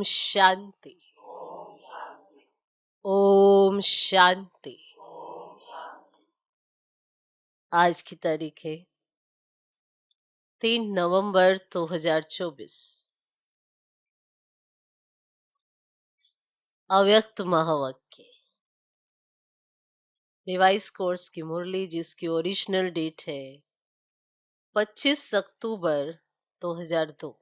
शांति। ओम शांति। आज की तारीख है 3 नवंबर 2024। अव्यक्त महावाक्य रिवाइज कोर्स की मुरली, जिसकी ओरिजिनल डेट है 25 अक्टूबर 2002।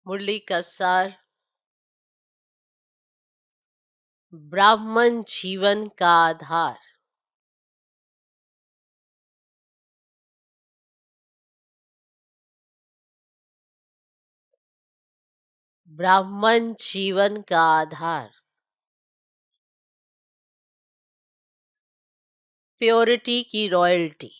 मुरली का सार, ब्राह्मण जीवन का आधार। ब्राह्मण जीवन का आधार, प्योरिटी की रॉयल्टी।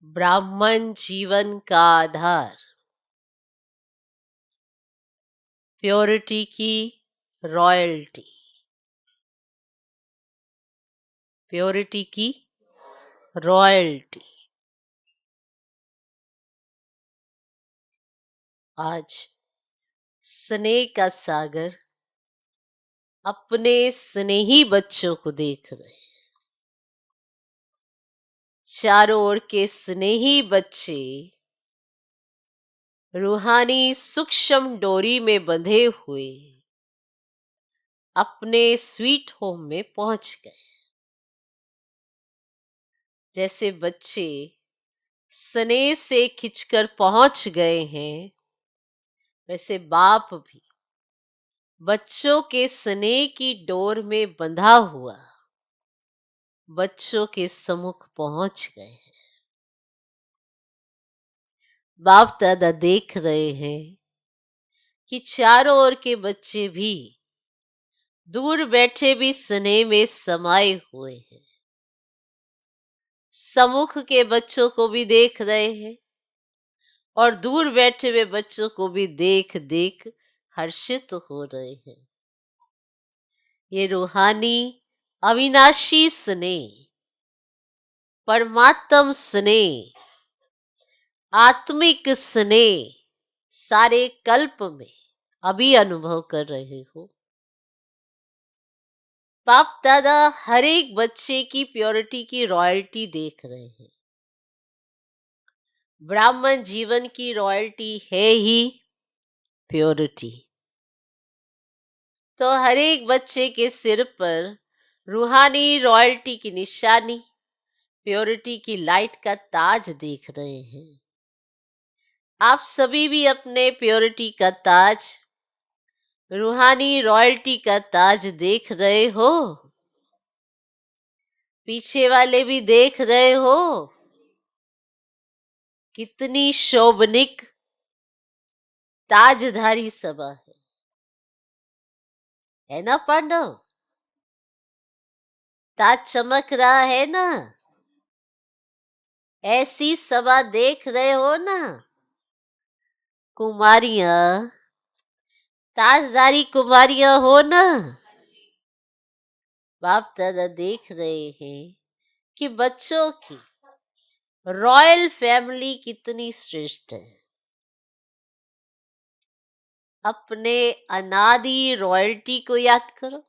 ब्राह्मण जीवन का आधार, प्योरिटी की रॉयल्टी। प्योरिटी की रॉयल्टी। आज स्नेह का सागर अपने स्नेही बच्चों को देख रहे हैं। चारों ओर के स्नेही बच्चे रूहानी सूक्ष्म डोरी में बंधे हुए अपने स्वीट होम में पहुंच गए। जैसे बच्चे स्नेह से खिंचकर पहुंच गए हैं, वैसे बाप भी बच्चों के स्नेह की डोर में बंधा हुआ बच्चों के सम्मुख पहुंच गए हैं। बाप दादा देख रहे हैं कि चारों ओर के बच्चे भी दूर बैठे भी स्नेह में समाये हुए हैं। सम्मुख के बच्चों को भी देख रहे हैं और दूर बैठे हुए बच्चों को भी देख देख हर्षित हो रहे हैं। ये रूहानी अविनाशी स्नेह, परमात्म स्नेह, आत्मिक स्नेह सारे कल्प में अभी अनुभव कर रहे हो। बाप दादा हर एक बच्चे की प्योरिटी की रॉयल्टी देख रहे हैं। ब्राह्मण जीवन की रॉयल्टी है ही प्योरिटी। तो हर एक बच्चे के सिर पर रूहानी रॉयल्टी की निशानी, प्योरिटी की लाइट का ताज देख रहे हैं। आप सभी भी अपने प्योरिटी का ताज, रूहानी रॉयल्टी का ताज देख रहे हो। पीछे वाले भी देख रहे हो। कितनी शोभनिक ताजधारी सभा है ना पांडव? ताज चमक रहा है ना? ऐसी सभा देख रहे हो ना? कुमारियां, ताजदारी कुमारियां हो ना? बाप दादा देख रहे हैं कि बच्चों की रॉयल फैमिली कितनी श्रेष्ठ है। अपने अनादि रॉयल्टी को याद करो।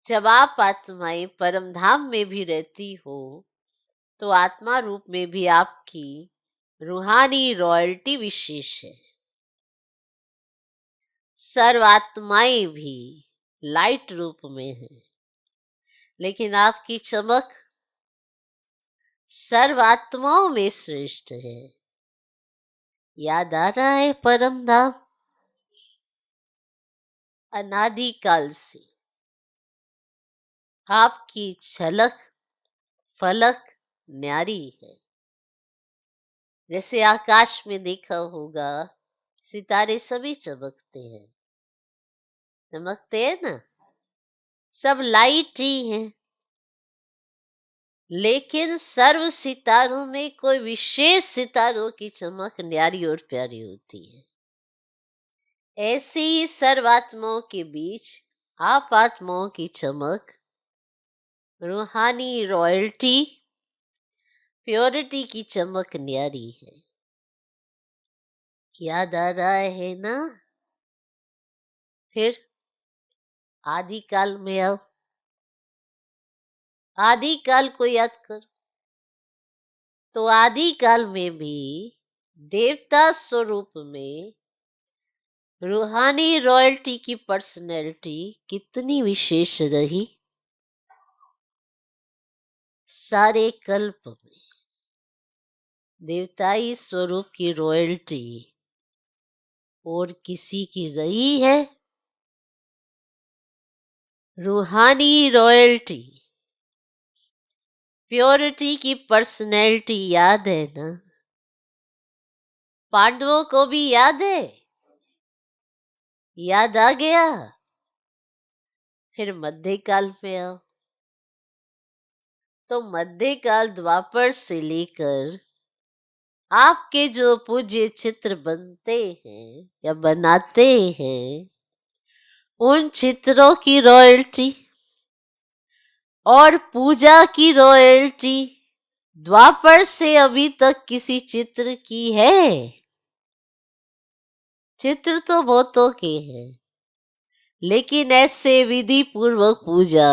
जब आप आत्माएं परम धाम में भी रहती हो, तो आत्मा रूप में भी आपकी रूहानी रॉयल्टी विशेष है। सर्व आत्माएं भी लाइट रूप में है, लेकिन आपकी चमक सर्व आत्माओं में श्रेष्ठ है। याद आ रहा है परम धाम? अनादिकाल से आपकी झलक फलक न्यारी है। जैसे आकाश में देखा होगा, सितारे सभी चमकते हैं। चमकते हैं ना? सब लाइट ही हैं, लेकिन सर्व सितारों में कोई विशेष सितारों की चमक न्यारी और प्यारी होती है। ऐसी ही सर्व आत्माओं के बीच आप आत्माओं की चमक रूहानी रॉयल्टी, प्योरिटी की चमक न्यारी है। याद आ रहा है ना? फिर आदिकाल में आओ, आदिकाल को याद करो। तो आदिकाल में भी देवता स्वरूप में रूहानी रॉयल्टी की पर्सनैलिटी कितनी विशेष रही। सारे कल्प में देवताई स्वरूप की रॉयल्टी और किसी की रही है? रूहानी रॉयल्टी, प्योरिटी की पर्सनैलिटी याद है ना? पांडवों को भी याद है? याद आ गया? फिर मध्यकाल में आओ। तो मध्यकाल द्वापर से लेकर आपके जो पूज्य चित्र बनते हैं या बनाते हैं, उन चित्रों की रॉयल्टी और पूजा की रॉयल्टी द्वापर से अभी तक किसी चित्र की है? चित्र तो बहुतों के हैं, लेकिन ऐसे विधि पूर्वक पूजा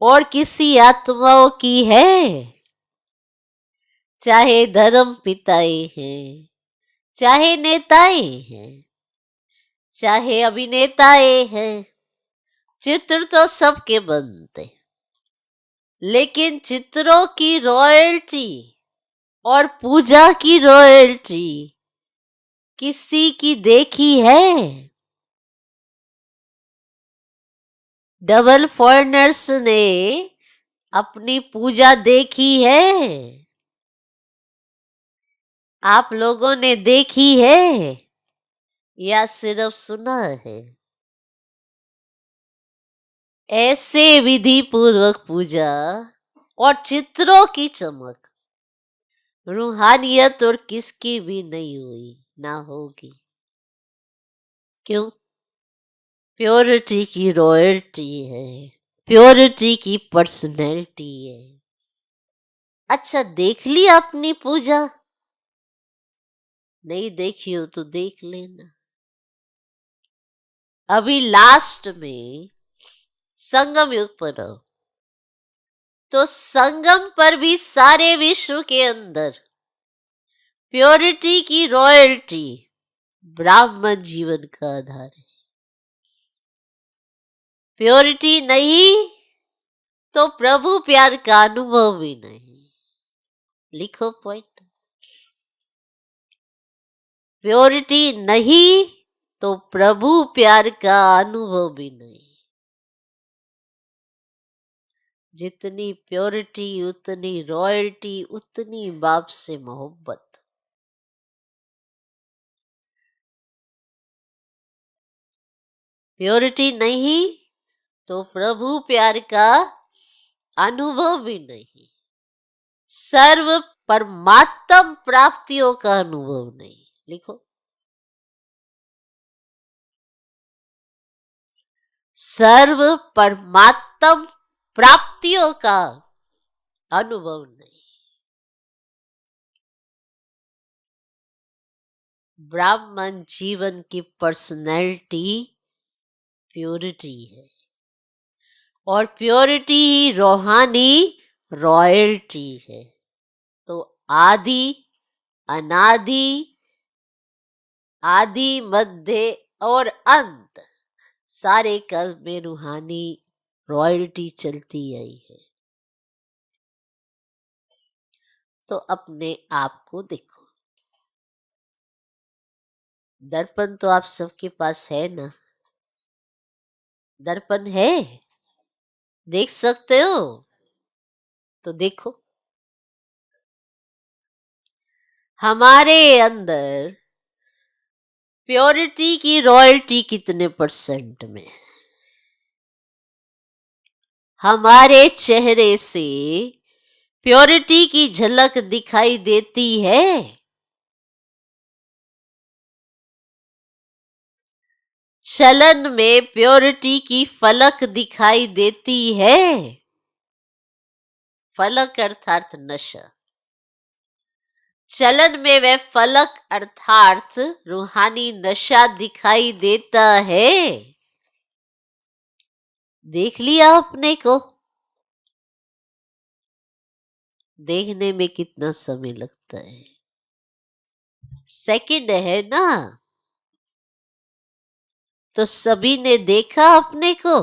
और किसी आत्माओं की है? चाहे धर्म पिताए हैं, चाहे नेताए हैं, चाहे अभिनेताए हैं, चित्र तो सबके बनते, लेकिन चित्रों की रॉयल्टी और पूजा की रॉयल्टी किसी की देखी है? डबल फॉरेनर्स ने अपनी पूजा देखी है? आप लोगों ने देखी है या सिर्फ सुना है? ऐसे विधि पूर्वक पूजा और चित्रों की चमक रूहानियत और किसकी भी नहीं हुई, ना होगी। क्यों? प्योरिटी की रॉयल्टी है, प्योरिटी की पर्सनैलिटी है। अच्छा, देख ली अपनी पूजा? नहीं देखी हो तो देख लेना। अभी लास्ट में संगम युग पर आओ। तो संगम पर भी सारे विश्व के अंदर प्योरिटी की रॉयल्टी ब्राह्मण जीवन का आधार है। प्योरिटी नहीं तो प्रभु प्यार का अनुभव भी नहीं। लिखो पॉइंट। प्योरिटी नहीं तो प्रभु प्यार का अनुभव भी नहीं। जितनी प्योरिटी उतनी रॉयल्टी, उतनी बाप से मोहब्बत। प्योरिटी नहीं तो प्रभु प्यार का अनुभव भी नहीं। सर्व परमात्म प्राप्तियों का अनुभव नहीं। लिखो, सर्व परमात्म प्राप्तियों का अनुभव नहीं। ब्राह्मण जीवन की पर्सनैलिटी प्योरिटी है, और प्योरिटी ही रूहानी रॉयल्टी है। तो आदि, अनादि, आदि, मध्य और अंत, सारे कल में रूहानी रॉयल्टी चलती आई है। तो अपने आप को देखो। दर्पण तो आप सबके पास है ना? दर्पण है? देख सकते हो? तो देखो, हमारे अंदर प्योरिटी की रॉयल्टी कितने परसेंट में है? हमारे चेहरे से प्योरिटी की झलक दिखाई देती है? चलन में प्योरिटी की फलक दिखाई देती है? फलक अर्थात नशा। चलन में वह फलक अर्थात रूहानी नशा दिखाई देता है। देख लिया अपने को? देखने में कितना समय लगता है, सेकंड है ना। तो सभी ने देखा अपने को।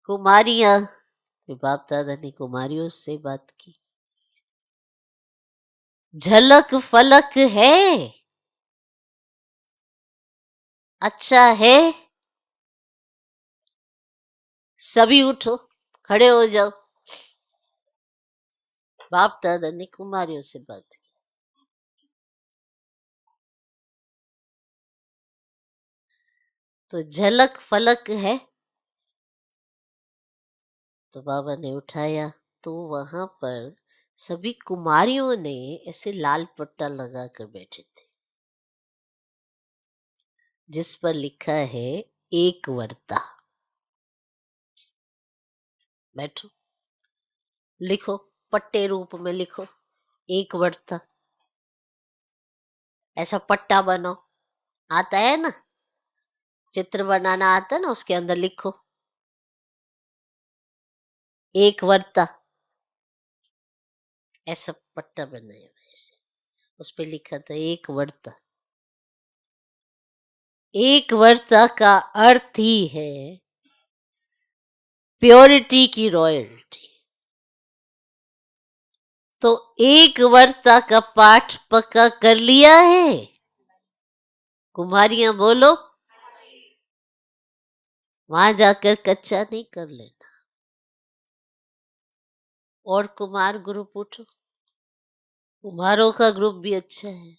कुमारियां, बाप दादा ने कुमारियों से बात की। झलक फलक है, अच्छा है। सभी उठो, खड़े हो जाओ। बाप दादा ने कुमारियों से बात की। तो झलक फलक है। तो बाबा ने उठाया, तो वहां पर सभी कुमारियों ने ऐसे लाल पट्टा लगा कर बैठे थे, जिस पर लिखा है एक वर्ता। बैठो, लिखो, पट्टे रूप में लिखो एक वर्ता। ऐसा पट्टा बनाओ, आता है ना, चित्र बनाना आता है ना, उसके अंदर लिखो एक वर्ता। ऐसा पट्टा बनाया ऐसे, उस पे लिखा था एक वर्ता। एक वर्ता का अर्थ ही है प्योरिटी की रॉयल्टी। तो एक वर्ता का पाठ पक्का कर लिया है? कुमारियां बोलो, वहां जाकर कच्चा नहीं कर लेना। और कुमार ग्रुप उठो, कुम्हारों का ग्रुप भी अच्छा है।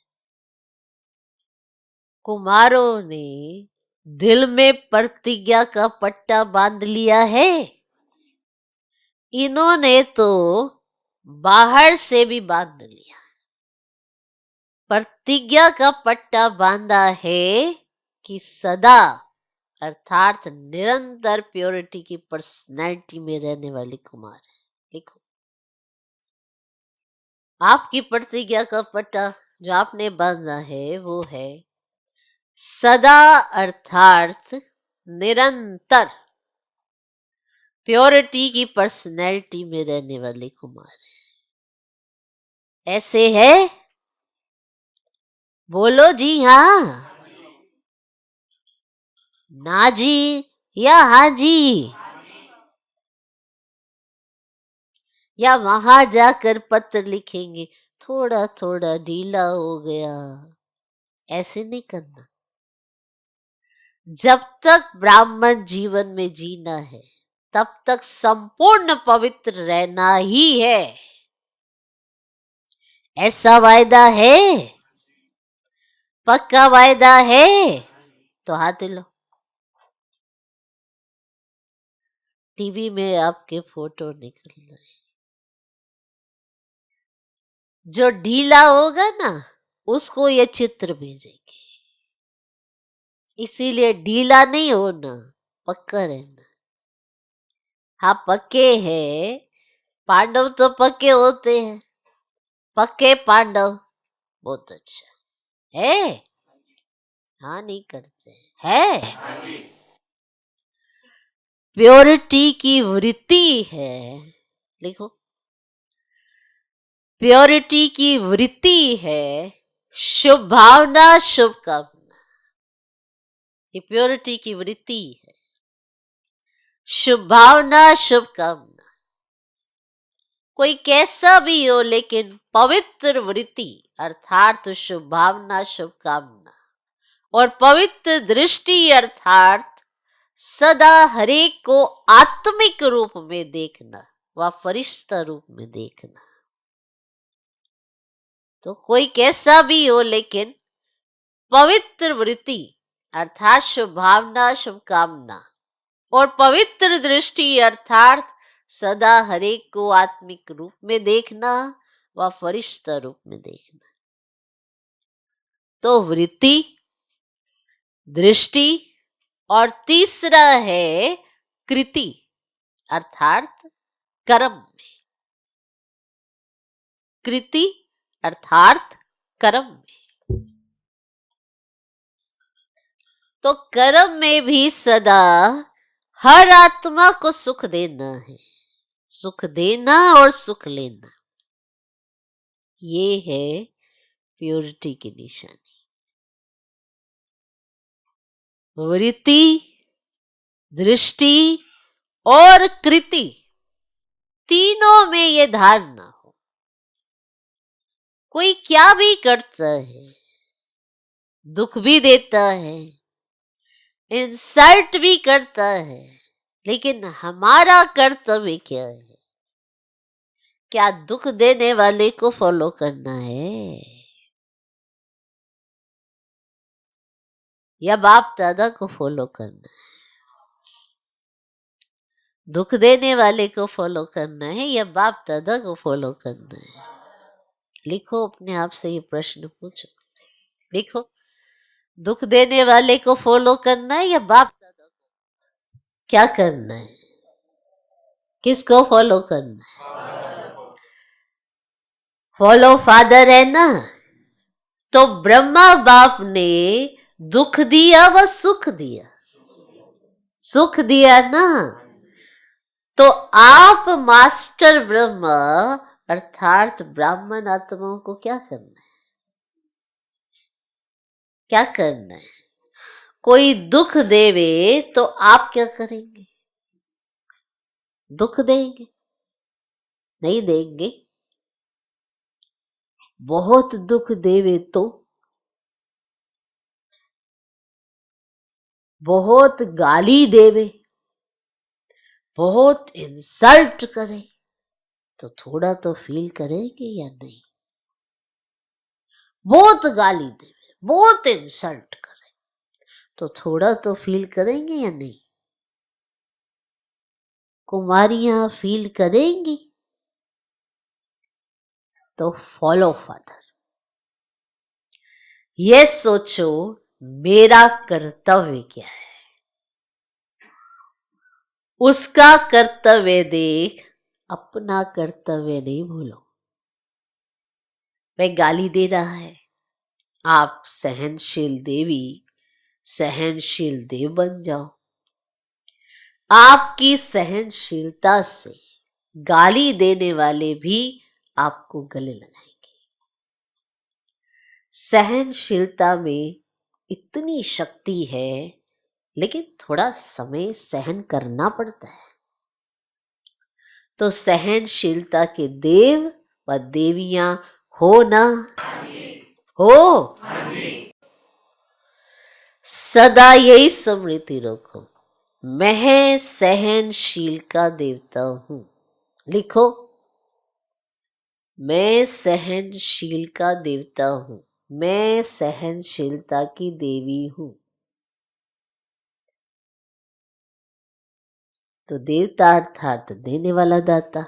कुम्हारों ने दिल में प्रतिज्ञा का पट्टा बांध लिया है। इन्होंने तो बाहर से भी बांध लिया। प्रतिज्ञा का पट्टा बांधा है कि सदा अर्थात निरंतर प्योरिटी की पर्सनैलिटी में रहने वाले कुमार है। लिखो, आपकी प्रतिज्ञा का पट्टा जो आपने बांधा है वो है सदा अर्थात निरंतर प्योरिटी की पर्सनैलिटी में रहने वाले कुमार है। ऐसे है? बोलो जी हाँ, ना जी या हाँ जी, या वहां जाकर पत्र लिखेंगे थोड़ा थोड़ा ढीला हो गया। ऐसे नहीं करना। जब तक ब्राह्मण जीवन में जीना है तब तक संपूर्ण पवित्र रहना ही है। ऐसा वायदा है, पक्का वायदा है। तो हाथ लो। टीवी में आपके फोटो निकल रहे, जो ढीला होगा ना उसको ये चित्र भेजेंगे। इसीलिए ढीला नहीं होना, पक्का रहना। हाँ पक्के हैं, पांडव तो पक्के होते हैं। पक्के पांडव बहुत अच्छा है। हाँ नहीं करते है। प्योरिटी की वृत्ति है। लिखो, प्योरिटी की वृत्ति है शुभ भावना शुभ कामना। ये प्योरिटी की वृत्ति है, शुभ भावना शुभ कामना। कोई कैसा भी हो लेकिन पवित्र वृत्ति अर्थात शुभ भावना शुभ कामना और पवित्र दृष्टि अर्थात सदा हरेक को आत्मिक रूप में देखना व फरिश्ता रूप में देखना। तो कोई कैसा भी हो लेकिन पवित्र वृत्ति अर्थात शुभ भावना शुभ कामना और पवित्र दृष्टि अर्थात सदा हरेक को आत्मिक रूप में देखना व फरिश्ता रूप में देखना। तो वृत्ति, दृष्टि और तीसरा है कृति अर्थात कर्म में, कृति अर्थात कर्म में। तो कर्म में भी सदा हर आत्मा को सुख देना है, सुख देना और सुख लेना, ये है प्योरिटी की निशानी। वृत्ति, दृष्टि और कृति, तीनों में ये धारणा हो, कोई क्या भी करता है, दुख भी देता है, इंसल्ट भी करता है, लेकिन हमारा कर्तव्य क्या है? क्या दुख देने वाले को फॉलो करना है या बाप दादा को फॉलो करना है? दुख देने वाले को फॉलो करना है या बाप दादा को फॉलो करना है? लिखो, अपने आप से ये प्रश्न पूछो, लिखो। दुख देने वाले को फॉलो करना है या बाप दादा को? क्या करना है? किसको फॉलो करना है? फॉलो फादर है ना। तो ब्रह्मा बाप ने दुख दिया व सुख दिया, सुख दिया ना। तो आप मास्टर ब्रह्मा अर्थात ब्राह्मण आत्माओं को क्या करना है? क्या करना है? कोई दुख देवे तो आप क्या करेंगे? दुख देंगे? नहीं देंगे। बहुत दुख देवे तो, बहुत गाली देवे, बहुत इंसल्ट करे तो थोड़ा तो फील करेंगे या नहीं? बहुत गाली देवे, बहुत इंसल्ट करे तो थोड़ा तो फील करेंगे या नहीं? कुमारियां फील करेंगी? तो फॉलो फादर। ये सोचो मेरा कर्तव्य क्या है, उसका कर्तव्य देख, अपना कर्तव्य नहीं भूलो। वह गाली दे रहा है, आप सहनशील देवी, सहनशील देव बन जाओ। आपकी सहनशीलता से गाली देने वाले भी आपको गले लगाएंगे। सहनशीलता में इतनी शक्ति है, लेकिन थोड़ा समय सहन करना पड़ता है। तो सहनशीलता के देव व देवियां हो ना? हो। सदा यही स्मृति रखो, मैं सहनशील का देवता हूं। लिखो, मैं सहनशील का देवता हूं, मैं सहनशीलता की देवी हूं। तो देवता अर्थात देने वाला दाता।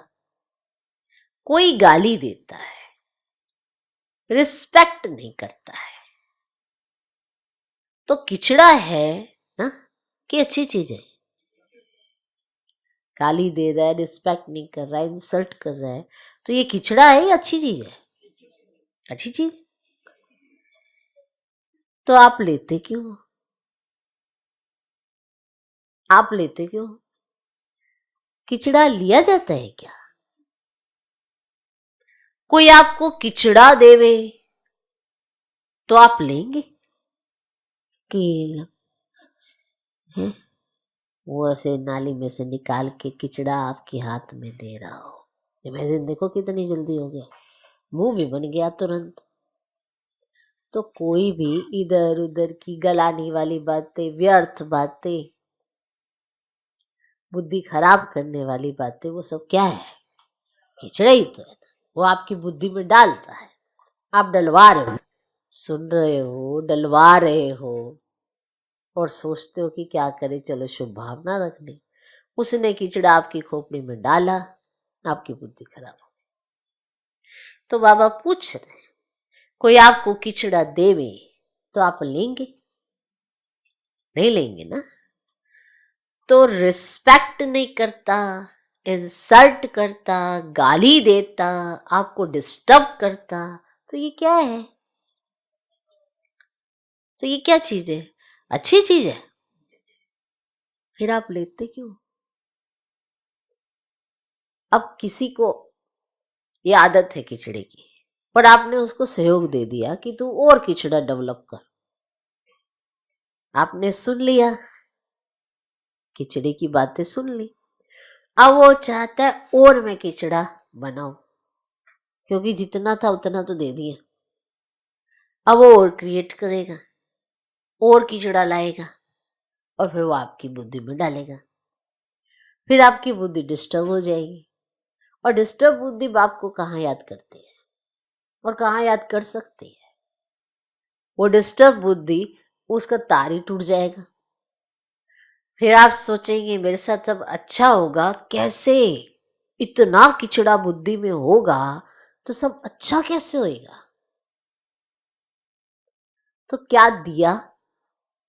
कोई गाली देता है, रिस्पेक्ट नहीं करता है, तो किचड़ा है ना कि अच्छी चीज है? गाली दे रहा है, रिस्पेक्ट नहीं कर रहा है, इंसल्ट कर रहा है, तो ये किचड़ा है या अच्छी चीज है? अच्छी चीज। तो आप लेते क्यों? आप लेते क्यों? किचड़ा लिया जाता है क्या? कोई आपको किचड़ा देवे तो आप लेंगे कि है? वो ऐसे नाली में से निकाल के किचड़ा आपके हाथ में दे रहा हो। इमेजिन देखो कितनी जल्दी हो गया, मुंह भी बन गया तुरंत। तो कोई भी इधर उधर की गलाने वाली बातें, व्यर्थ बातें, बुद्धि खराब करने वाली बातें, वो सब क्या है? किचड़ा ही तो है ना। वो आपकी बुद्धि में डाल रहा है, आप डलवा रहे हो, सुन रहे हो, डलवा रहे हो और सोचते हो कि क्या करे, चलो शुभ भावना रख ली। उसने कीचड़ा आपकी खोपड़ी में डाला, आपकी बुद्धि खराब हो गई। तो बाबा पूछ रहे, कोई आपको कीचड़ा देवे तो आप लेंगे? नहीं लेंगे ना। तो रिस्पेक्ट नहीं करता इंसल्ट करता, गाली देता, आपको डिस्टर्ब करता, तो ये क्या है? तो ये क्या चीज है? अच्छी चीज है? फिर आप लेते क्यों? अब किसी को ये आदत है खिचड़ी की, पर आपने उसको सहयोग दे दिया कि तू और खिचड़ा डेवलप कर। आपने सुन लिया, खिचड़ी की बातें सुन ली, अब वो चाहता है और मैं खिचड़ा बनाऊं, क्योंकि जितना था उतना तो दे दिया। अब वो और क्रिएट करेगा, और खिचड़ा लाएगा, और फिर वो आपकी बुद्धि में डालेगा। फिर आपकी बुद्धि डिस्टर्ब हो जाएगी, और डिस्टर्ब बुद्धि बाप को कहाँ याद करती है और कहाँ याद कर सकती है? वो डिस्टर्ब बुद्धि, उसका तार ही टूट जाएगा। फिर आप सोचेंगे मेरे साथ सब अच्छा होगा, कैसे? इतना किचड़ा बुद्धि में होगा तो सब अच्छा कैसे होएगा? तो क्या दिया,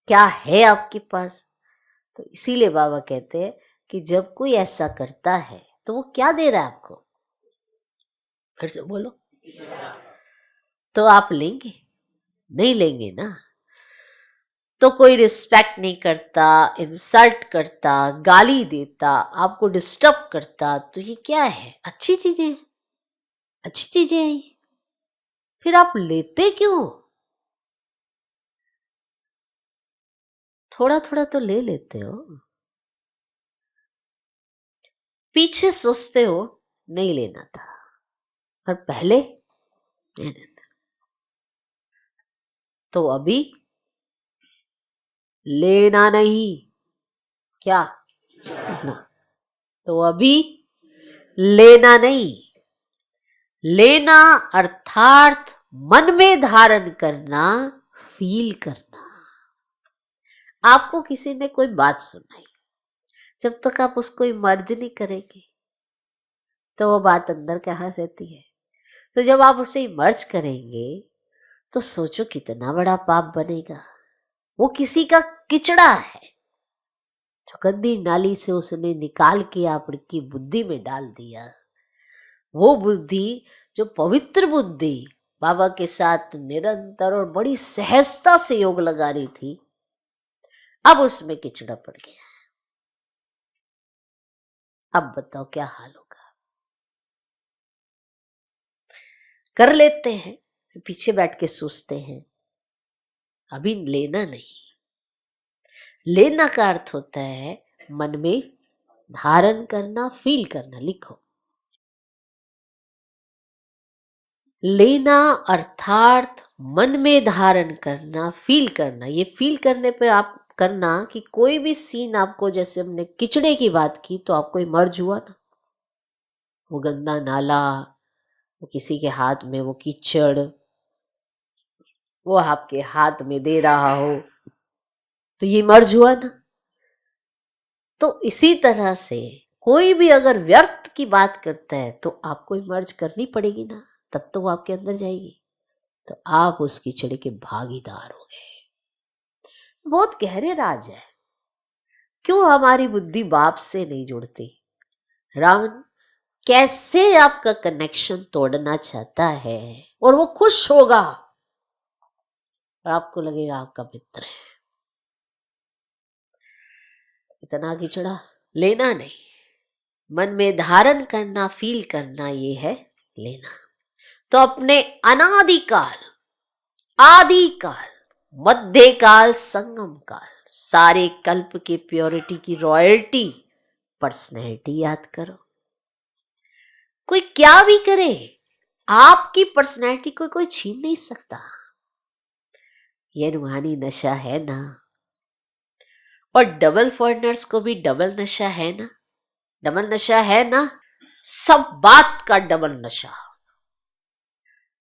क्या है आपके पास? तो इसीलिए बाबा कहते हैं कि जब कोई ऐसा करता है तो वो क्या दे रहा है आपको? फिर से बोलो। तो आप लेंगे? नहीं लेंगे ना। तो कोई रिस्पेक्ट नहीं करता, इंसल्ट करता, गाली देता, आपको डिस्टर्ब करता, तो ये क्या है? अच्छी चीजें हैं, अच्छी चीजें हैं। फिर आप लेते क्यों? थोड़ा थोड़ा तो ले लेते हो, पीछे सोचते हो नहीं लेना था, और पहले लेना था। तो अभी लेना नहीं, क्या? ना। तो अभी लेना नहीं। लेना अर्थात मन में धारण करना, फील करना। आपको किसी ने कोई बात सुनाई, जब तक आप उसको इमर्ज नहीं करेंगे तो वो बात अंदर कहाँ रहती है? तो जब आप उसे इमर्ज करेंगे तो सोचो कितना बड़ा पाप बनेगा। वो किसी का किचड़ा है जो गंदी नाली से उसने निकाल के आपकी बुद्धि में डाल दिया। वो बुद्धि जो पवित्र बुद्धि बाबा के साथ निरंतर और बड़ी सहजता से योग लगा रही थी, अब उसमें किचड़ा पड़ गया। अब बताओ क्या हाल होगा? कर लेते हैं, पीछे बैठ के सोचते हैं। अभी लेना नहीं। लेना का अर्थ होता है मन में धारण करना, फील करना। लिखो, लेना अर्थात मन में धारण करना, फील करना। ये फील करने पे आप करना कि कोई भी सीन आपको, जैसे हमने किचड़े की बात की, तो आपको इमर्ज हुआ ना, वो गंदा नाला, वो किसी के हाथ में वो कीचड़, वो आपके हाथ में दे रहा हो, तो ये इमर्ज हुआ ना। तो इसी तरह से कोई भी अगर व्यर्थ की बात करता है तो आपको इमर्ज करनी पड़ेगी ना, तब तो वो आपके अंदर जाएगी। तो आप उस कीचड़ के भागीदार हो गए। बहुत गहरे राज है। क्यों हमारी बुद्धि बाप से नहीं जुड़ती? रावण कैसे आपका कनेक्शन तोड़ना चाहता है, और वो खुश होगा और आपको लगेगा आपका मित्र है। इतना कीचड़ा लेना नहीं, मन में धारण करना, फील करना, ये है लेना। तो अपने अनादिकाल, आदिकाल, मध्यकाल, संगम काल, सारे कल्प के प्योरिटी की रॉयल्टी पर्सनैलिटी याद करो। कोई क्या भी करे, आपकी पर्सनैलिटी को कोई छीन नहीं सकता। ये रूहानी नशा है ना। और डबल फॉरेनर्स को भी डबल नशा है ना, डबल नशा है ना। सब बात का डबल नशा,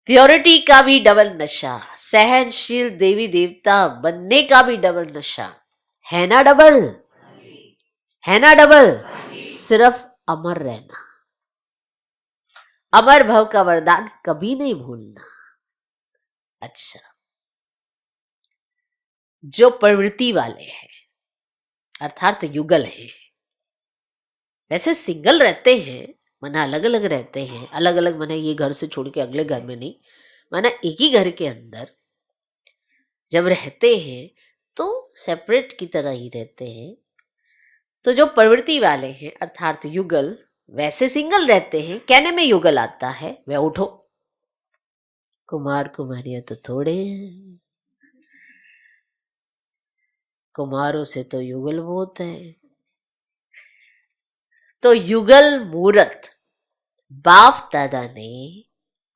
प्योरिटी का भी डबल नशा, सहनशील देवी देवता बनने का भी डबल नशा है ना। डबल है ना, डबल। सिर्फ अमर रहना, अमर भव का वरदान कभी नहीं भूलना। अच्छा, जो प्रवृत्ति वाले हैं, अर्थात युगल है, वैसे सिंगल रहते हैं, माना अलग अलग रहते हैं, अलग अलग माना ये घर से छोड़ के अगले घर में नहीं, माना एक ही घर के अंदर जब रहते हैं तो सेपरेट की तरह ही रहते हैं। तो जो प्रवृत्ति वाले हैं अर्थात युगल, वैसे सिंगल रहते हैं, कहने में युगल आता है, वह उठो। कुमार कुमारियां तो थोड़े हैं, कुमारों से तो युगल बहुत है। तो युगल मूरत बाप दादा ने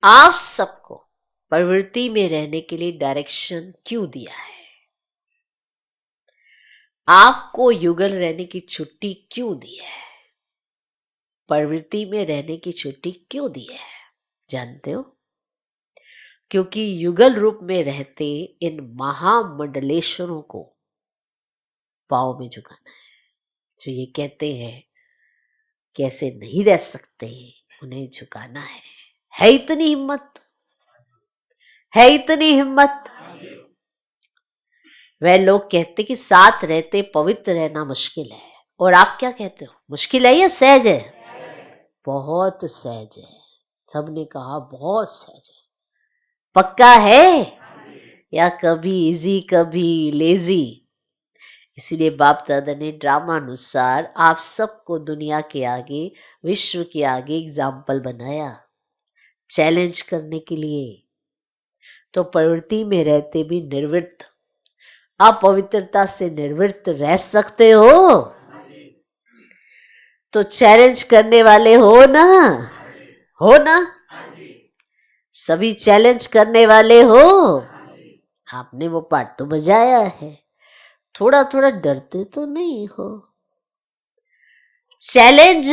आप सबको प्रवृत्ति में रहने के लिए डायरेक्शन क्यों दिया है? आपको युगल रहने की छुट्टी क्यों दी है? प्रवृत्ति में रहने की छुट्टी क्यों दी है? जानते हो? क्योंकि युगल रूप में रहते इन महामंडलेश्वरों को पांव में झुकाना है। जो ये कहते हैं कैसे नहीं रह सकते, उन्हें झुकाना है इतनी हिम्मत? है इतनी हिम्मत? वह लोग कहते कि साथ रहते पवित्र रहना मुश्किल है, और आप क्या कहते हो, मुश्किल है या सहज है? बहुत सहज है। सबने कहा बहुत सहज है। पक्का है या कभी इजी कभी लेजी? इसीलिए बाप दादा ने ड्रामा अनुसार आप सबको दुनिया के आगे, विश्व के आगे एग्जाम्पल बनाया, चैलेंज करने के लिए। तो प्रवृत्ति में रहते भी निर्वृत्त, अपवित्रता से निर्वृत्त रह सकते हो? तो चैलेंज करने वाले हो ना? हो ना? सभी चैलेंज करने वाले हो? आपने वो पार्ट तो बजाया है, थोड़ा थोड़ा डरते तो नहीं हो? चैलेंज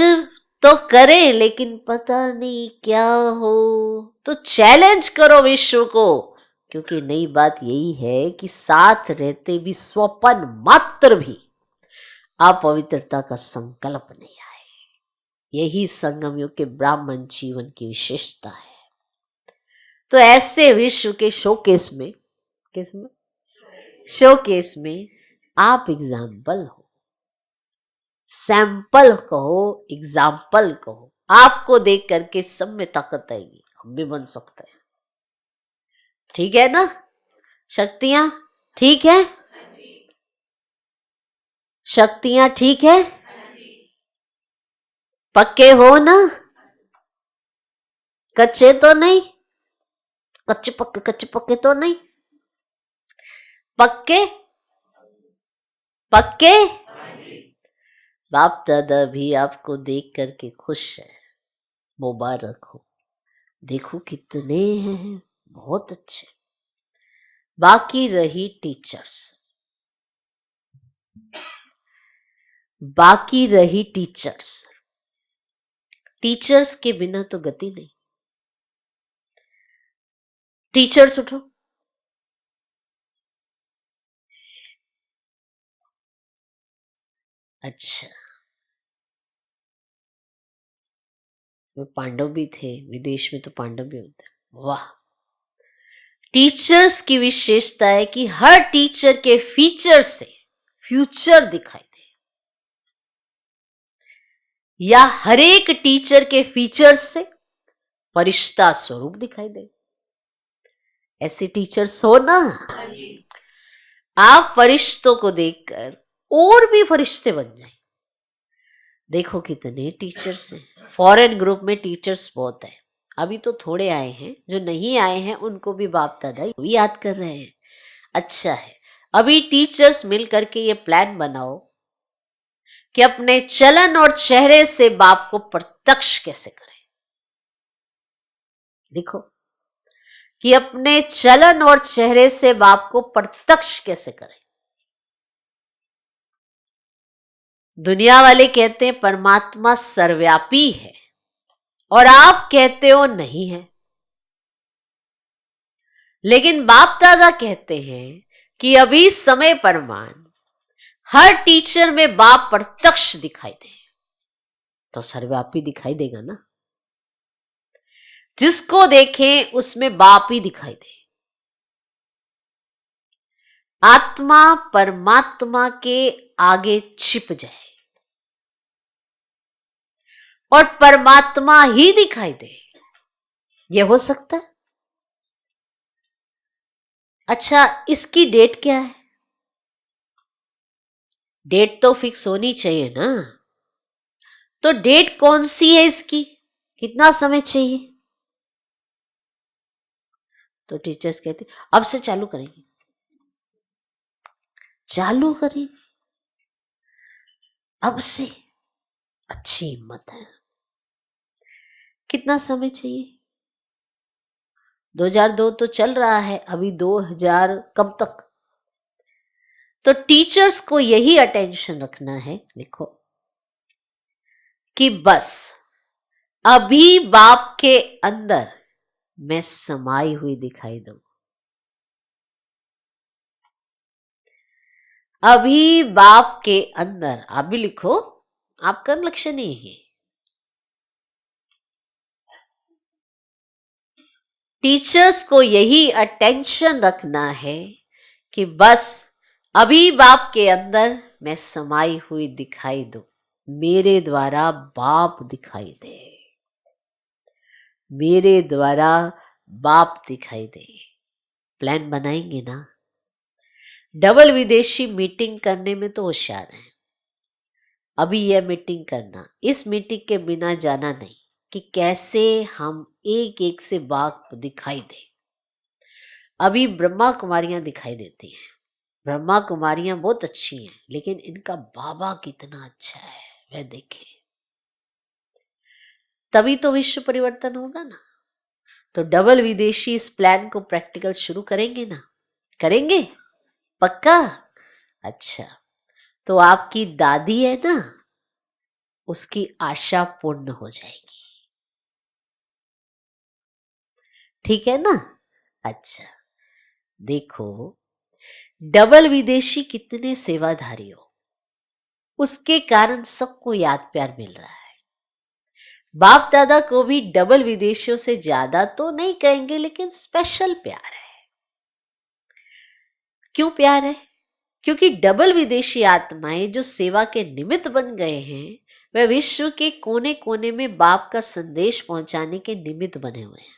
तो करें लेकिन पता नहीं क्या हो, तो चैलेंज करो विश्व को। क्योंकि नई बात यही है कि साथ रहते भी स्वपन मात्र भी अपवित्रता का संकल्प नहीं आए। यही संगम युग के ब्राह्मण जीवन की विशेषता है। तो ऐसे विश्व के शोकेस में, किसमें? शोकेस में आप एग्जाम्पल हो, सैंपल कहो, एग्जाम्पल कहो। आपको देख करके सब में ताकत आएगी, हम भी बन सकते हैं। ठीक है ना? शक्तियां ठीक है? शक्तियां ठीक है? पक्के हो ना? कच्चे तो नहीं? कच्चे पक्के तो नहीं? पक्के पक्के? बाप दादा भी आपको देख करके खुश है, मुबारक हो। देखो कितने हैं, बहुत अच्छे। बाकी रही टीचर्स, बाकी रही टीचर्स। टीचर्स के बिना तो गति नहीं। टीचर्स उठो। अच्छा, पांडव भी थे, विदेश में तो पांडव भी होते हैं। वाह! टीचर्स की विशेषता है कि हर टीचर के फीचर से फ्यूचर दिखाई दे, या हर एक टीचर के फीचर से फरिश्ता स्वरूप दिखाई दे। ऐसे टीचर्स हो ना? आप फरिश्तों को देखकर और भी फरिश्ते बन जाए। देखो कितने टीचर्स हैं। फॉरेन ग्रुप में टीचर्स बहुत है। अभी तो थोड़े आए हैं, जो नहीं आए हैं उनको भी बाप दादा भी याद कर रहे हैं। अच्छा है, अभी टीचर्स मिल करके ये प्लान बनाओ कि अपने चलन और चेहरे से बाप को प्रत्यक्ष कैसे करें। देखो कि अपने चलन और चेहरे से बाप को प्रत्यक्ष कैसे करें। दुनिया वाले कहते हैं परमात्मा सर्वव्यापी है, और आप कहते हो नहीं है। लेकिन बाप दादा कहते हैं कि अभी समय प्रमाण हर टीचर में बाप प्रत्यक्ष दिखाई दे, तो सर्वव्यापी दिखाई देगा ना। जिसको देखें उसमें बाप ही दिखाई दे। आत्मा परमात्मा के आगे छिप जाए। और परमात्मा ही दिखाई दे, ये हो सकता है? अच्छा, इसकी डेट क्या है? डेट तो फिक्स होनी चाहिए ना। तो डेट कौन सी है इसकी? कितना समय चाहिए? तो टीचर्स कहते अब से चालू करेंगे, चालू करेंगे अब से। अच्छी हिम्मत है। कितना समय चाहिए? 2002 तो चल रहा है, अभी 2000 कब तक? तो टीचर्स को यही अटेंशन रखना है, लिखो, कि बस अभी बाप के अंदर मैं समाई हुई दिखाई दूं। अभी बाप के अंदर, आप भी लिखो, आपका लक्ष्य नहीं है। टीचर्स को यही अटेंशन रखना है कि बस अभी बाप के अंदर मैं समाई हुई दिखाई दूं, मेरे द्वारा बाप दिखाई दे, मेरे द्वारा बाप दिखाई दे। प्लान बनाएंगे ना। डबल विदेशी मीटिंग करने में तो होशियार है। अभी यह मीटिंग करना, इस मीटिंग के बिना जाना नहीं, कि कैसे हम एक एक से बाप दिखाई दे। अभी ब्रह्मा कुमारियां दिखाई देती हैं, ब्रह्मा कुमारियां बहुत अच्छी हैं, लेकिन इनका बाबा कितना अच्छा है वह देखें, तभी तो विश्व परिवर्तन होगा ना। तो डबल विदेशी इस प्लान को प्रैक्टिकल शुरू करेंगे ना? करेंगे पक्का? अच्छा, तो आपकी दादी है ना, उसकी आशा पूर्ण हो जाएगी, ठीक है ना? अच्छा, देखो, डबल विदेशी कितने सेवाधारी हो, उसके कारण सबको याद प्यार मिल रहा है। बाप दादा को भी डबल विदेशियों से ज्यादा तो नहीं कहेंगे, लेकिन स्पेशल प्यार है। क्यों प्यार है? क्योंकि डबल विदेशी आत्माएं जो सेवा के निमित्त बन गए हैं, वह विश्व के कोने कोने में बाप का संदेश पहुंचाने के निमित्त बने हुए हैं।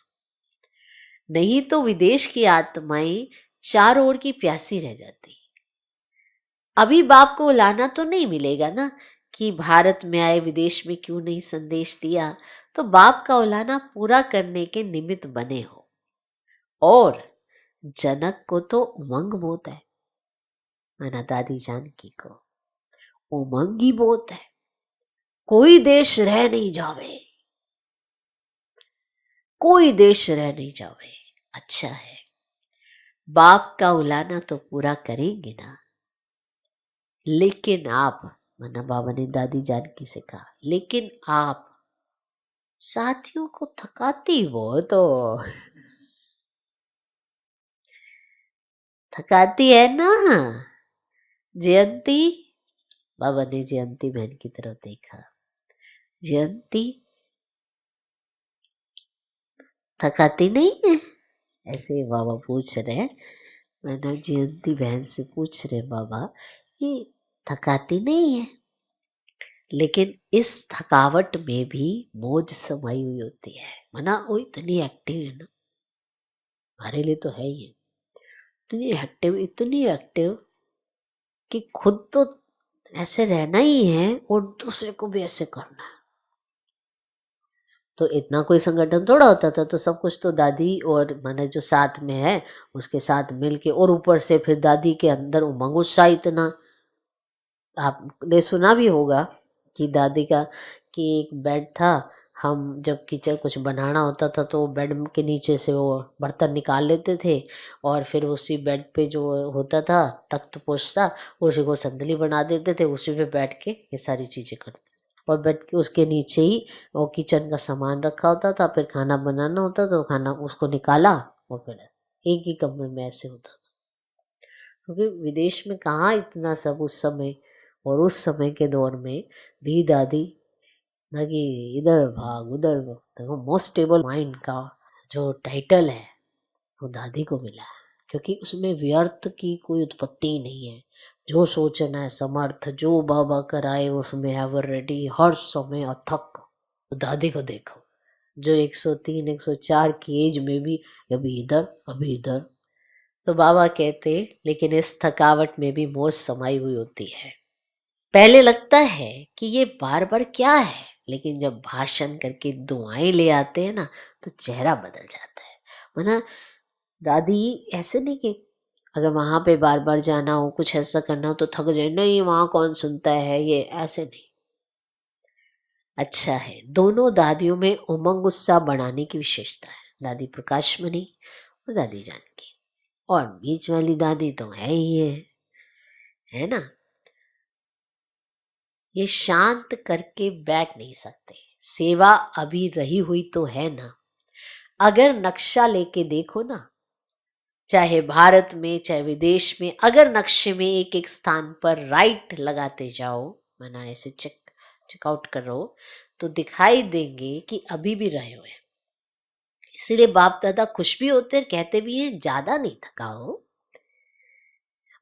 नहीं तो विदेश की आत्माएं चारों ओर की प्यासी रह जाती। अभी बाप को लाना तो नहीं मिलेगा ना, कि भारत में आए विदेश में क्यों नहीं संदेश दिया। तो बाप का उलाना पूरा करने के निमित्त बने हो। और जनक को तो उमंग बहुत है, माना दादी जानकी को उमंग ही बहुत है। कोई देश रह नहीं जावे, कोई देश रह नहीं जावे। अच्छा है, बाप का उलाना तो पूरा करेंगे ना। लेकिन आप, माना बाबा ने दादी जानकी से कहा, लेकिन आप साथियों को थकाती वो तो थकाती है ना जयंती। बाबा ने जयंती बहन की तरफ देखा, जयंती थकाती नहीं है? ऐसे बाबा पूछ रहे हैं, मैंने जयंती बहन से पूछ रहे बाबा, ये थकाती नहीं है? लेकिन इस थकावट में भी मौज समाई हुई होती है। माना वो इतनी एक्टिव है ना, हमारे लिए तो है ही है, इतनी एक्टिव कि खुद तो ऐसे रहना ही है और दूसरे को भी ऐसे करना है। तो इतना कोई संगठन थोड़ा होता था, तो सब कुछ तो दादी और माने जो साथ में है उसके साथ मिलके, और ऊपर से फिर दादी के अंदर उमंग उत्साह इतना। आपने सुना भी होगा कि दादी का, कि एक बेड था, हम जब किचन कुछ बनाना होता था तो बेड के नीचे से वो बर्तन निकाल लेते थे, और फिर उसी बेड पे जो होता था तख्त पोश सा, उसी को संदली बना देते थे, उसी पे बैठ के ये सारी चीज़ें करते थे। और बेड के उसके नीचे ही वो किचन का सामान रखा होता था, फिर खाना बनाना होता तो खाना उसको निकाला, और फिर एक ही कमरे में ऐसे होता था। क्योंकि विदेश में कहाँ इतना सब उस समय, और उस समय के दौर में भी दादी लगी इधर भाग उधर भाग। देखो, मोस्ट स्टेबल माइंड का जो टाइटल है वो दादी को मिला है, क्योंकि उसमें व्यर्थ की कोई उत्पत्ति नहीं है। जो सोचना है समर्थ, जो बाबा कराए उसमें एवर रेडी, हर समय अथक। तो दादी को देखो, जो 103 104 की एज में भी कभी इधर कभी इधर। तो बाबा कहते, लेकिन इस थकावट में भी मौज समाई हुई होती है। पहले लगता है कि ये बार बार क्या है, लेकिन जब भाषण करके दुआएं ले आते हैं ना, तो चेहरा बदल जाता है। वरना दादी ऐसे नहीं कि अगर वहां पे बार बार जाना हो, कुछ ऐसा करना हो तो थक जाए, नहीं वहां कौन सुनता है, ये ऐसे नहीं। अच्छा है, दोनों दादियों में उमंग उत्साह बढ़ाने की विशेषता है, दादी प्रकाशमणि और दादी जानकी। और बीच वाली दादी तो है ही है ना। ये शांत करके बैठ नहीं सकते, सेवा अभी रही हुई तो है ना। अगर नक्शा लेके देखो ना, चाहे भारत में चाहे विदेश में, अगर नक्शे में एक एक स्थान पर राइट लगाते जाओ, माना ऐसे चेकआउट कर रहे हो, तो दिखाई देंगे कि अभी भी रहे हुए हैं। इसीलिए बाप दादा खुश भी होते हैं, कहते भी हैं ज्यादा नहीं थकाओ,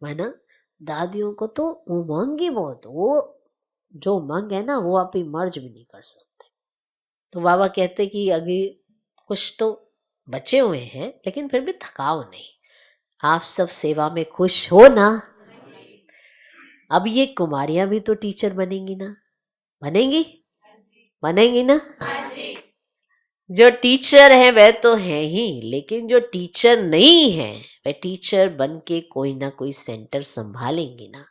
है ना। दादियों को तो उमंग ही बहुत, वो जो उमंग है ना, वो आप मर्ज भी नहीं कर सकते। तो बाबा कहते कि अभी कुछ तो बचे हुए हैं, लेकिन फिर भी थकाओ नहीं। आप सब सेवा में खुश हो ना। अब ये कुमारियां भी तो टीचर बनेंगी ना, बनेंगी बनेंगी ना। जो टीचर है वह तो है ही, लेकिन जो टीचर नहीं है वह टीचर बन के कोई ना कोई सेंटर संभालेंगी ना,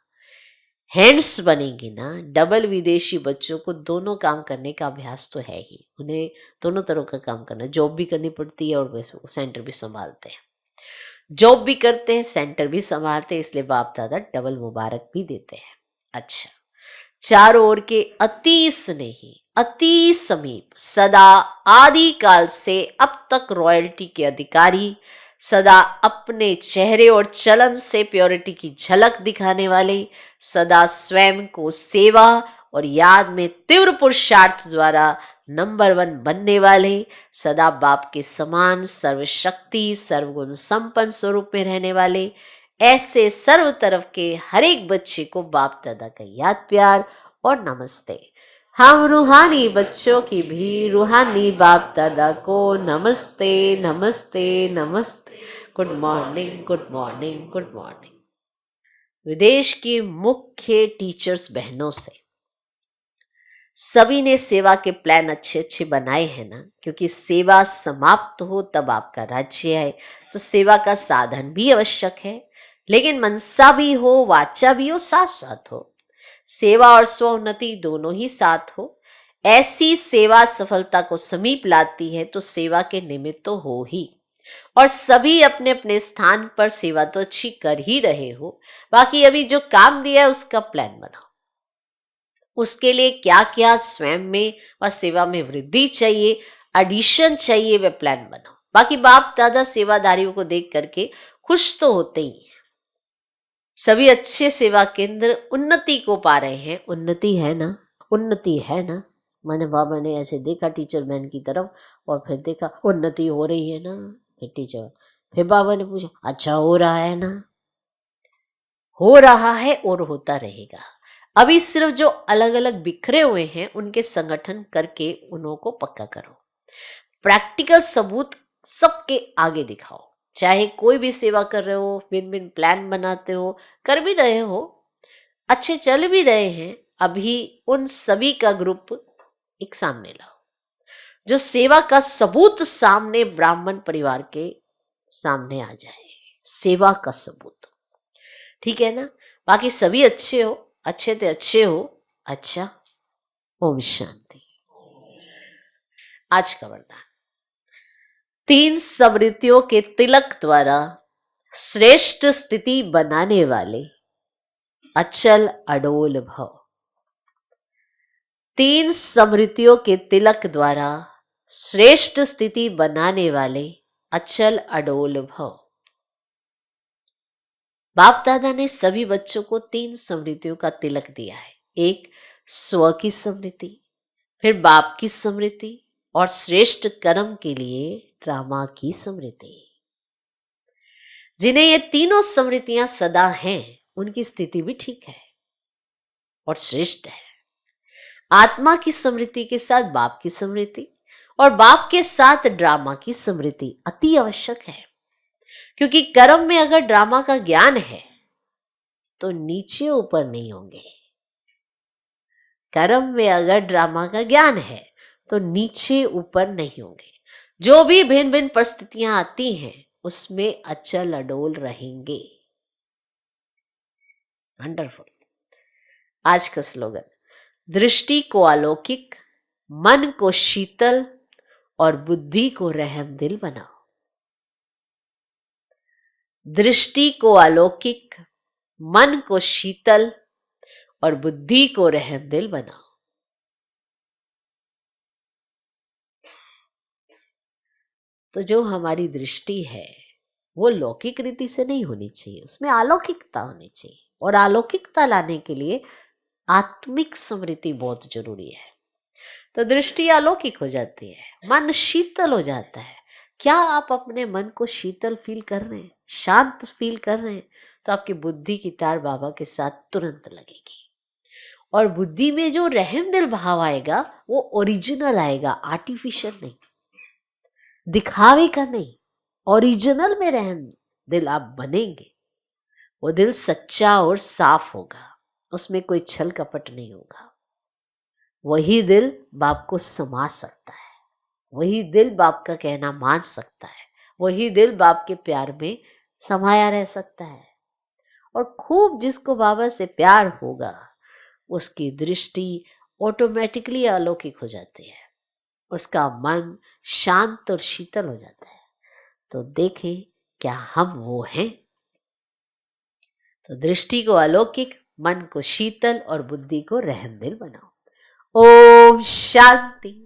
हैंड्स बनेंगी ना। डबल विदेशी बच्चों को दोनों काम करने का अभ्यास तो है ही, उन्हें दोनों तरह का काम करना, जॉब भी करनी पड़ती है और सेंटर भी संभालते हैं, जॉब भी करते हैं सेंटर भी संभालते हैं, इसलिए बाप दादा डबल मुबारक भी देते हैं। अच्छा, चारों ओर के अति स्नेही, अति समीप, सदा आदि काल से अब तक रॉयल्टी के अधिकारी, सदा अपने चेहरे और चलन से प्योरिटी की झलक दिखाने वाले, सदा स्वयं को सेवा और याद में तीव्र पुरुषार्थ द्वारा नंबर 1 बनने वाले, सदा बाप के समान सर्वशक्ति सर्वगुण संपन्न स्वरूप में रहने वाले, ऐसे सर्व तरफ के हर एक बच्चे को बाप दादा का याद प्यार और नमस्ते। हम रूहानी बच्चों की भी रूहानी बाप दादा को नमस्ते नमस्ते नमस्ते। Good morning good morning good morning. विदेश की मुख्य टीचर्स बहनों से सभी ने सेवा के प्लान अच्छे अच्छे बनाए हैं ना, क्योंकि सेवा समाप्त हो तब आपका राज्य आए, तो सेवा का साधन भी आवश्यक है, लेकिन मनसा भी हो वाचा भी हो, साथ साथ हो। सेवा और स्वोन्नति दोनों ही साथ हो, ऐसी सेवा सफलता को समीप लाती है, तो सेवा के निमित्त तो हो ही। और सभी अपने अपने स्थान पर सेवा तो अच्छी कर ही रहे हो, बाकी अभी जो काम दिया है उसका प्लान बनाओ, उसके लिए क्या क्या स्वयं में व सेवा में वृद्धि चाहिए, एडिशन चाहिए, वह प्लान बनाओ। बाकी बाप दादा सेवादारियों को देख करके खुश तो होते ही हैं। सभी अच्छे सेवा केंद्र उन्नति को पा रहे हैं, उन्नति है ना, उन्नति है ना। मैंने बाबा ने ऐसे देखा टीचर मैन की तरफ, और फिर देखा उन्नति हो रही है ना, फिर टीचर, फिर बाबा ने पूछा अच्छा हो रहा है ना, हो रहा है और होता रहेगा। अभी सिर्फ जो अलग अलग बिखरे हुए हैं उनके संगठन करके उन्हों को पक्का करो, प्रैक्टिकल सबूत सबके आगे दिखाओ। चाहे कोई भी सेवा कर रहे हो, बिन बिन प्लान बनाते हो, कर भी रहे हो, अच्छे चल भी रहे हैं, अभी उन सभी का ग्रुप एक सामने लाओ, जो सेवा का सबूत सामने ब्राह्मण परिवार के सामने आ जाए, सेवा का सबूत, ठीक है ना। बाकी सभी अच्छे हो, अच्छे ते अच्छे हो। अच्छा, ओम शांति। आज का वरदान, 3 समृतियों के तिलक द्वारा श्रेष्ठ स्थिति बनाने वाले अचल अडोल भव। 3 समृतियों के तिलक द्वारा श्रेष्ठ स्थिति बनाने वाले अचल अडोल भव। बाप दादा ने सभी बच्चों को 3 समृतियों का तिलक दिया है, एक स्व की समृति, फिर बाप की समृति, और श्रेष्ठ कर्म के लिए ड्रामा की समृति। जिन्हें ये तीनों समृतियां सदा हैं, उनकी स्थिति भी ठीक है और श्रेष्ठ है। आत्मा की स्मृति के साथ बाप की स्मृति, और बाप के साथ ड्रामा की स्मृति अति आवश्यक है। क्योंकि कर्म में अगर ड्रामा का ज्ञान है तो नीचे ऊपर नहीं होंगे। कर्म में अगर ड्रामा का ज्ञान है तो नीचे ऊपर नहीं होंगे। जो भी भिन्न भिन्न परिस्थितियां आती हैं उसमें अचल अडोल रहेंगे। वंडरफुल। आज का स्लोगन, दृष्टि को अलौकिक, मन को शीतल और बुद्धि को रहम दिल बनाओ। दृष्टि को अलौकिक, मन को शीतल और बुद्धि को रहम दिल बनाओ। तो जो हमारी दृष्टि है वो लौकिक रीति से नहीं होनी चाहिए, उसमें अलौकिकता होनी चाहिए। और अलौकिकता लाने के लिए आत्मिक स्मृति बहुत जरूरी है। तो दृष्टि अलौकिक हो जाती है, मन शीतल हो जाता है। क्या आप अपने मन को शीतल फील कर रहे हैं, शांत फील कर रहे हैं, तो आपकी बुद्धि की तार बाबा के साथ तुरंत लगेगी। और बुद्धि में जो रहम दिल भाव आएगा वो ओरिजिनल आएगा, आर्टिफिशियल नहीं, दिखावे का नहीं। ओरिजिनल में रहम दिल आप बनेंगे। वो दिल सच्चा और साफ होगा, उसमें कोई छल कपट नहीं होगा। वही दिल बाप को समा सकता है, वही दिल बाप का कहना मान सकता है, वही दिल बाप के प्यार में समाया रह सकता है। और खूब जिसको बाबा से प्यार होगा उसकी दृष्टि ऑटोमेटिकली अलौकिक हो जाती है, उसका मन शांत और शीतल हो जाता है। तो देखें क्या हम वो हैं। तो दृष्टि को अलौकिक, मन को शीतल और बुद्धि को रहम दिल बनाओ। ओम शांति।